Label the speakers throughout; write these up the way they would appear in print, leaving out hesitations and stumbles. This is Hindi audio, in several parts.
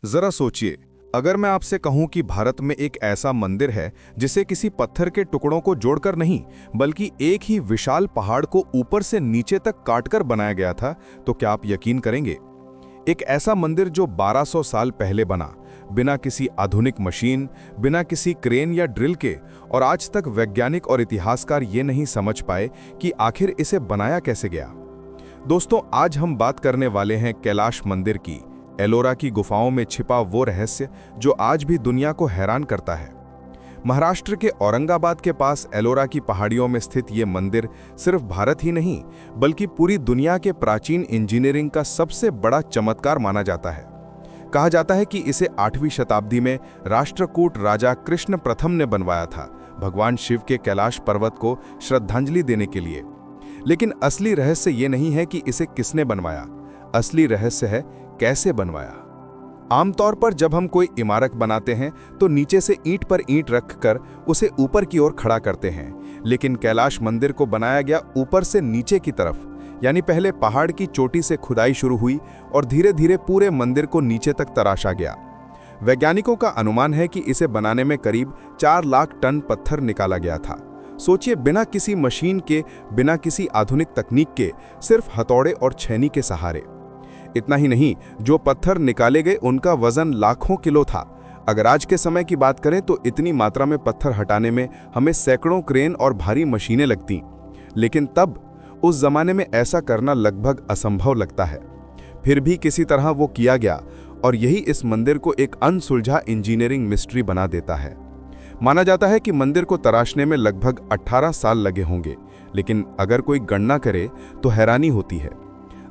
Speaker 1: जरा सोचिए, अगर मैं आपसे कहूं कि भारत में एक ऐसा मंदिर है जिसे किसी पत्थर के टुकड़ों को जोड़कर नहीं बल्कि एक ही विशाल पहाड़ को ऊपर से नीचे तक काटकर बनाया गया था, तो क्या आप यकीन करेंगे? एक ऐसा मंदिर जो 1200 साल पहले बना, बिना किसी आधुनिक मशीन, बिना किसी क्रेन या ड्रिल के, और आज तक वैज्ञानिक और इतिहासकार ये नहीं समझ पाए कि आखिर इसे बनाया कैसे गया। दोस्तों, आज हम बात करने वाले हैं कैलाश मंदिर की, एलोरा की गुफाओं में छिपा वो रहस्य जो आज भी दुनिया को हैरान करता है। महाराष्ट्र के औरंगाबाद के पास एलोरा की पहाड़ियों में स्थित ये मंदिर सिर्फ भारत ही नहीं बल्कि पूरी दुनिया के प्राचीन इंजीनियरिंग का सबसे बड़ा चमत्कार माना जाता है। कहा जाता है कि इसे 8वीं शताब्दी में राष्ट्रकूट राजा कृष्ण प्रथम ने बनवाया था, भगवान शिव के कैलाश पर्वत को श्रद्धांजलि देने के लिए। लेकिन असली रहस्य ये नहीं है कि इसे किसने बनवाया, असली रहस्य है कैसे बनवाया। आमतौर पर जब हम कोई इमारत बनाते हैं तो नीचे से ईंट पर ईंट रखकर उसे ऊपर की ओर खड़ा करते हैं, लेकिन कैलाश मंदिर को बनाया गया ऊपर से नीचे की तरफ, यानी पहले पहाड़ की चोटी से खुदाई शुरू हुई और धीरे धीरे पूरे मंदिर को नीचे तक तराशा गया। वैज्ञानिकों का अनुमान है कि इसे बनाने में करीब 4 लाख टन पत्थर निकाला गया था। सोचिए, बिना किसी मशीन के, बिना किसी आधुनिक तकनीक के, सिर्फ हथौड़े और छेनी के सहारे। इतना ही नहीं, जो पत्थर निकाले गए उनका वजन लाखों किलो था। अगर आज के समय की बात करें तो इतनी मात्रा में पत्थर हटाने में हमें सैकड़ों क्रेन और भारी मशीनें लगती, लेकिन तब उस जमाने में ऐसा करना लगभग असंभव लगता है। फिर भी किसी तरह वो किया गया और यही इस मंदिर को एक अनसुलझा इंजीनियरिंग मिस्ट्री बना देता है। माना जाता है कि मंदिर को तराशने में लगभग 18 साल लगे होंगे, लेकिन अगर कोई गणना करे तो हैरानी होती है।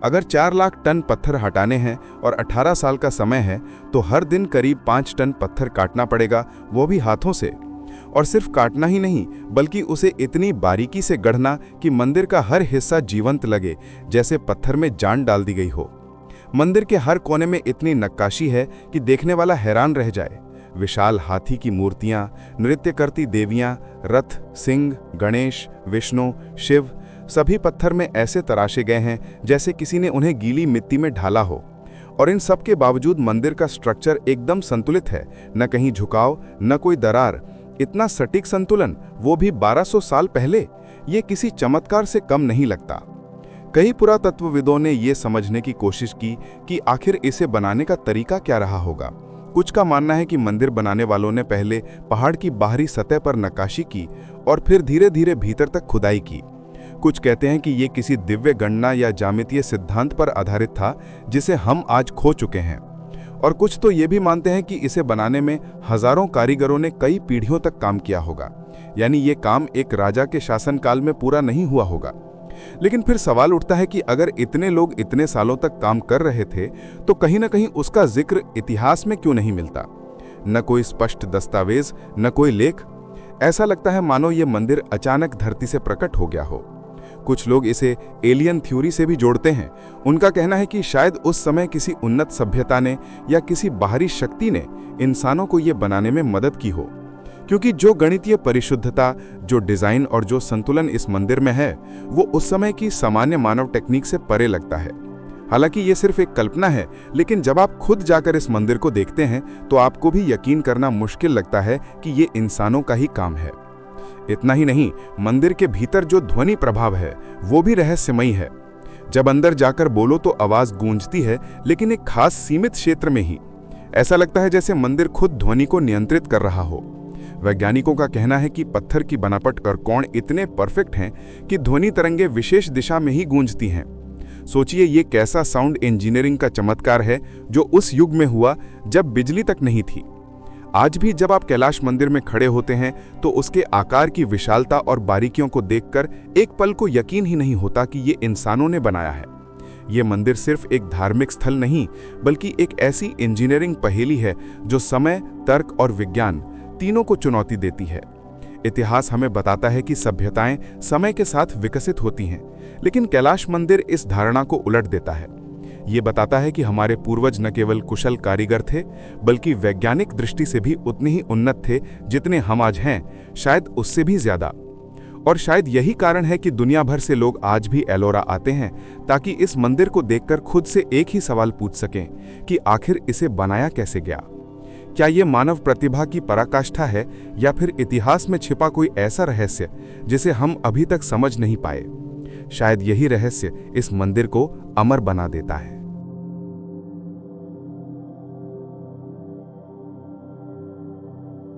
Speaker 1: अगर 4 लाख टन पत्थर हटाने हैं और 18 साल का समय है, तो हर दिन करीब 5 टन पत्थर काटना पड़ेगा, वो भी हाथों से। और सिर्फ काटना ही नहीं बल्कि उसे इतनी बारीकी से गढ़ना कि मंदिर का हर हिस्सा जीवंत लगे, जैसे पत्थर में जान डाल दी गई हो। मंदिर के हर कोने में इतनी नक्काशी है कि देखने वाला हैरान रह जाए। विशाल हाथी की मूर्तियां, नृत्य करती देवियां, रथ, सिंह, गणेश, विष्णु, शिव, सभी पत्थर में ऐसे तराशे गए हैं जैसे किसी ने उन्हें गीली मिट्टी में ढाला हो। और इन सब के बावजूद मंदिर का स्ट्रक्चर एकदम संतुलित है, न कहीं झुकाव, न कोई दरार। इतना सटीक संतुलन, वो भी 1200 साल पहले, ये किसी चमत्कार से कम नहीं लगता। कई पुरातत्वविदों ने ये समझने की कोशिश की कि आखिर इसे बनाने का तरीका क्या रहा होगा। कुछ का मानना है कि मंदिर बनाने वालों ने पहले पहाड़ की बाहरी सतह पर नक्काशी की और फिर धीरे धीरे भीतर तक खुदाई की। कुछ कहते हैं कि ये किसी दिव्य गणना या ज्यामितीय सिद्धांत पर आधारित था जिसे हम आज खो चुके हैं। और कुछ तो ये भी मानते हैं कि इसे बनाने में हजारों कारीगरों ने कई पीढ़ियों तक काम किया होगा, यानी ये काम एक राजा के शासनकाल में पूरा नहीं हुआ होगा। लेकिन फिर सवाल उठता है कि अगर इतने लोग इतने सालों तक काम कर रहे थे तो कहीं ना कहीं उसका जिक्र इतिहास में क्यों नहीं मिलता? न कोई स्पष्ट दस्तावेज, न कोई लेख। ऐसा लगता है मानो ये मंदिर अचानक धरती से प्रकट हो गया हो। कुछ लोग इसे एलियन थ्योरी से भी जोड़ते हैं। उनका कहना है कि शायद उस समय किसी उन्नत सभ्यता ने या किसी बाहरी शक्ति ने इंसानों को ये बनाने में मदद की हो, क्योंकि जो गणितीय परिशुद्धता, जो डिजाइन और जो संतुलन इस मंदिर में है, वो उस समय की सामान्य मानव टेक्निक से परे लगता है। हालांकि ये सिर्फ एक कल्पना है, लेकिन जब आप खुद जाकर इस मंदिर को देखते हैं तो आपको भी यकीन करना मुश्किल लगता है कि ये इंसानों का ही काम है। इतना ही नहीं, मंदिर के भीतर जो ध्वनि प्रभाव है वो भी रहस्यमयी है। जब अंदर जाकर बोलो तो आवाज गूंजती है, लेकिन एक खास सीमित क्षेत्र में ही। ऐसा लगता है जैसे मंदिर खुद ध्वनि को नियंत्रित कर रहा हो। वैज्ञानिकों का कहना है कि पत्थर की बनावट और कोण इतने परफेक्ट हैं कि ध्वनि तरंगें विशेष दिशा में ही गूंजती हैं। सोचिए, ये कैसा साउंड इंजीनियरिंग का चमत्कार है जो उस युग में हुआ जब बिजली तक नहीं थी। आज भी जब आप कैलाश मंदिर में खड़े होते हैं तो उसके आकार की विशालता और बारीकियों को देखकर एक पल को यकीन ही नहीं होता कि ये इंसानों ने बनाया है। ये मंदिर सिर्फ एक धार्मिक स्थल नहीं बल्कि एक ऐसी इंजीनियरिंग पहेली है जो समय, तर्क और विज्ञान तीनों को चुनौती देती है। इतिहास हमें बताता है कि सभ्यताएं समय के साथ विकसित होती हैं, लेकिन कैलाश मंदिर इस धारणा को उलट देता है। ये बताता है कि हमारे पूर्वज न केवल कुशल कारीगर थे बल्कि वैज्ञानिक दृष्टि से भी उतने ही उन्नत थे जितने हम आज हैं, शायद उससे भी ज्यादा। और शायद यही कारण है कि दुनिया भर से लोग आज भी एलोरा आते हैं ताकि इस मंदिर को देखकर खुद से एक ही सवाल पूछ सकें कि आखिर इसे बनाया कैसे गया। क्या ये मानव प्रतिभा की पराकाष्ठा है या फिर इतिहास में छिपा कोई ऐसा रहस्य जिसे हम अभी तक समझ नहीं पाए। शायद यही रहस्य इस मंदिर को अमर बना देता है।